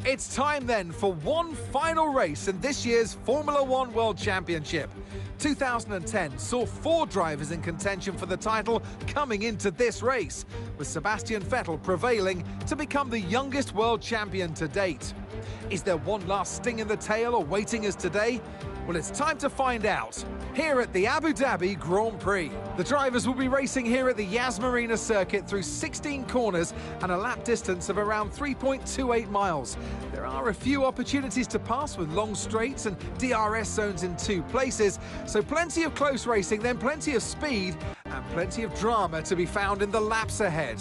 It's time then for one final race in this year's Formula One World Championship. 2010 saw 4 drivers in contention for the title coming into this race, with Sebastian Vettel prevailing to become the youngest world champion to date. Is there one last sting in the tail awaiting us today? Well, it's time to find out, here at the Abu Dhabi Grand Prix. The drivers will be racing here at the Yas Marina circuit through 16 corners and a lap distance of around 3.28 miles. There are a few opportunities to pass with long straights and DRS zones in 2 places, so plenty of close racing, then plenty of speed and plenty of drama to be found in the laps ahead.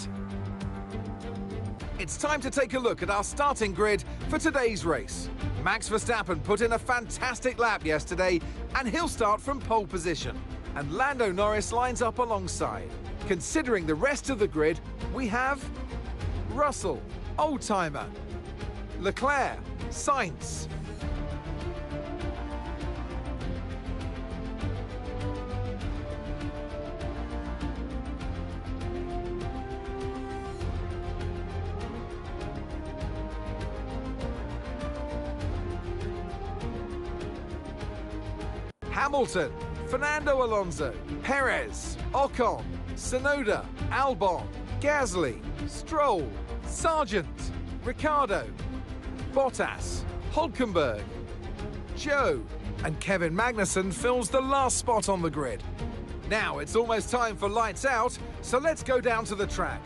It's time to take a look at our starting grid for today's race. Max Verstappen put in a fantastic lap yesterday, and he'll start from pole position. And Lando Norris lines up alongside. Considering the rest of the grid, we have Russell, Oldtimer, Leclerc, Sainz, Hamilton, Fernando Alonso, Perez, Ocon, Tsunoda, Albon, Gasly, Stroll, Sargent, Ricciardo, Bottas, Hülkenberg, Zhou, and Kevin Magnussen fills the last spot on the grid. Now it's almost time for lights out, so let's go down to the track.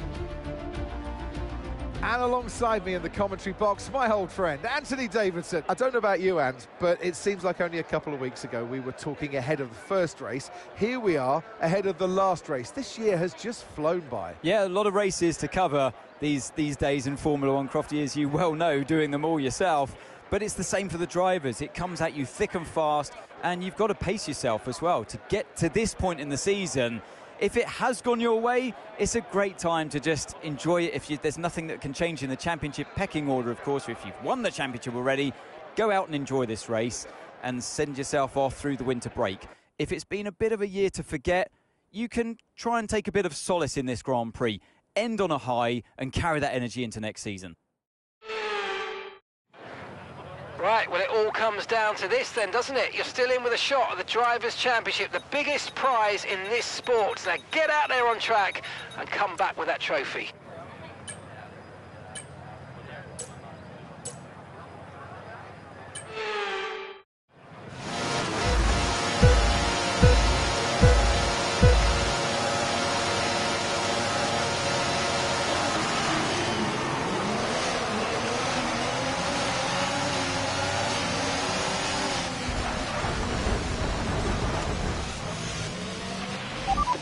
And alongside me in the commentary box, my old friend, Anthony Davidson. I don't know about you, Ant, but it seems like only a couple of weeks ago we were talking ahead of the first race. Here we are, ahead of the last race. This year has just flown by. Yeah, a lot of races to cover these days in Formula One, Crofty, as you well know, doing them all yourself. But it's the same for the drivers. It comes at you thick and fast, and you've got to pace yourself as well to get to this point in the season. If it has gone your way, it's a great time to just enjoy it. There's nothing that can change in the championship pecking order, of course. If you've won the championship already, go out and enjoy this race and send yourself off through the winter break. If it's been a bit of a year to forget, you can try and take a bit of solace in this Grand Prix, end on a high and carry that energy into next season. Right, well, it all comes down to this then, doesn't it? You're still in with a shot at the Drivers' Championship, the biggest prize in this sport. Now get out there on track and come back with that trophy.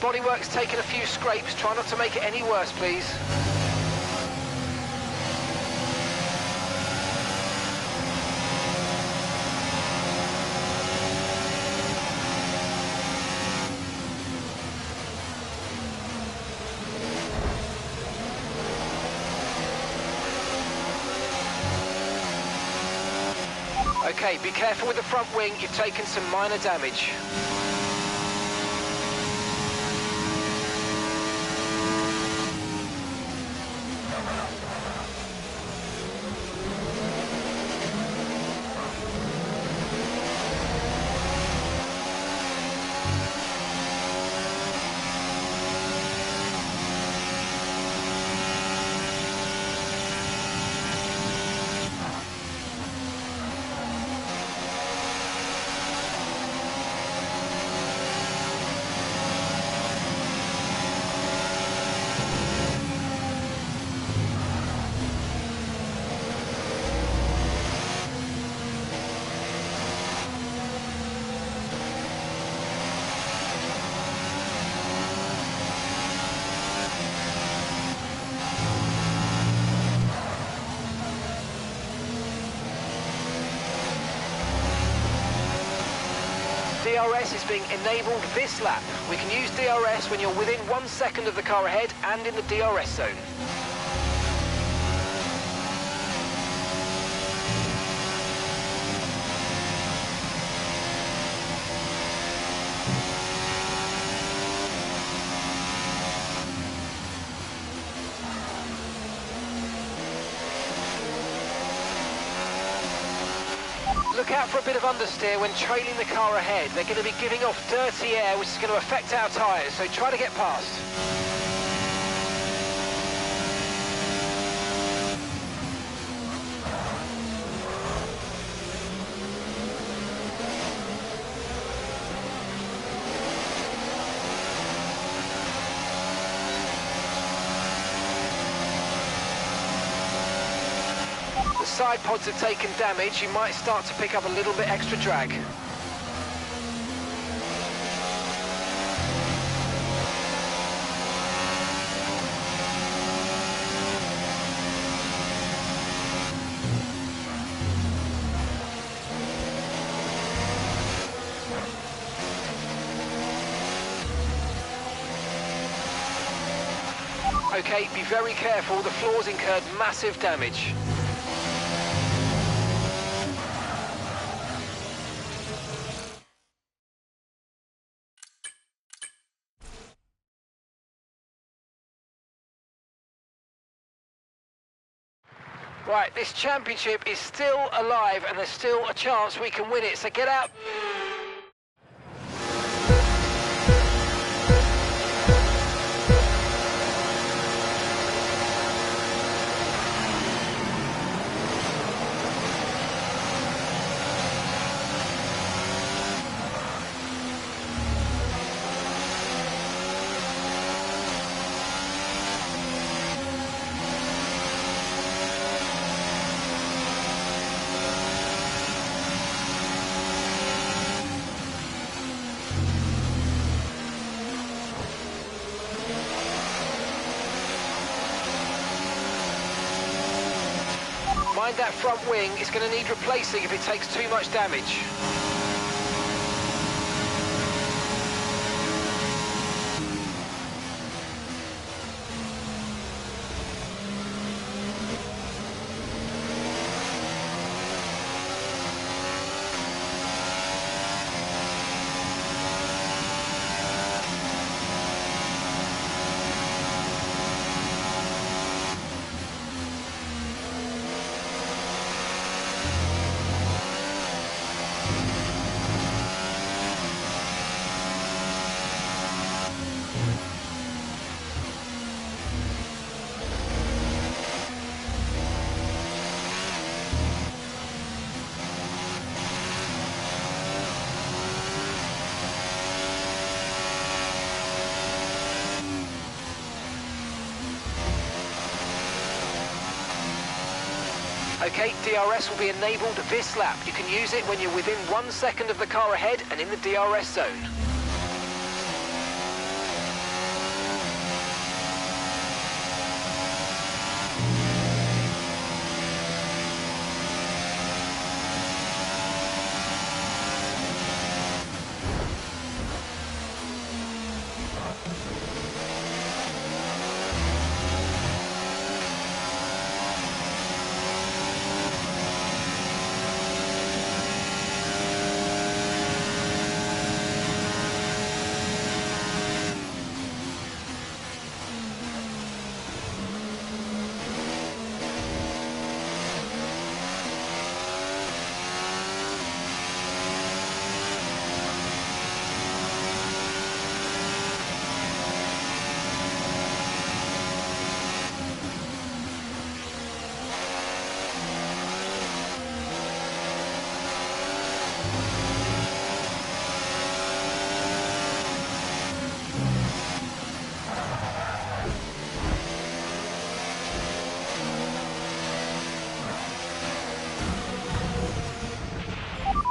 Bodywork's taken a few scrapes. Try not to make it any worse, please. Okay, be careful with the front wing. You've taken some minor damage. DRS is being enabled this lap. We can use DRS when you're within 1 second of the car ahead and in the DRS zone. Look out for a bit of understeer when trailing the car ahead. They're going to be giving off dirty air, which is going to affect our tyres, so try to get past. The side pods have taken damage. You might start to pick up a little bit extra drag. Okay, be very careful. The floor's incurred massive damage. Right, this championship is still alive and there's still a chance we can win it, so get out. Mind that front wing, it's going to need replacing if it takes too much damage. Okay, DRS will be enabled this lap. You can use it when you're within 1 second of the car ahead and in the DRS zone.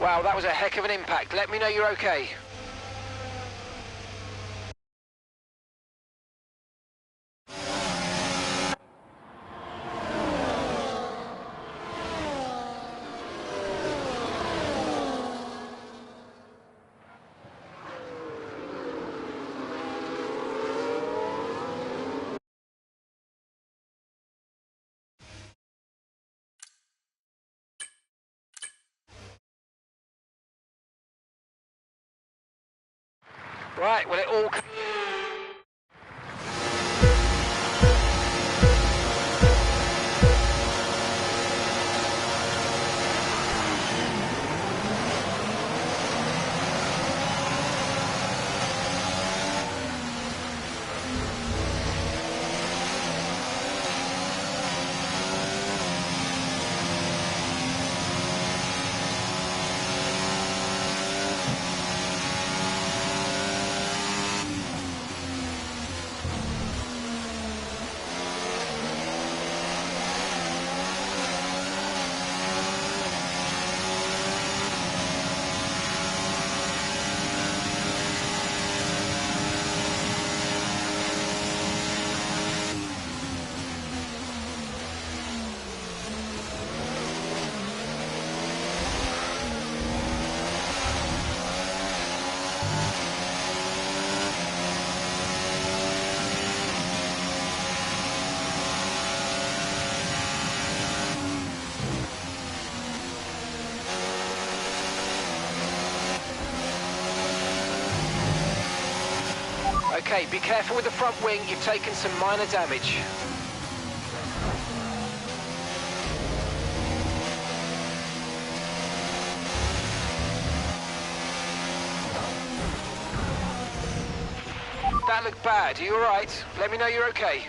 Wow, that was a heck of an impact. Let me know you're okay. Right, well it all... Okay, be careful with the front wing. You've taken some minor damage. That looked bad. Are you all right? Let me know you're okay.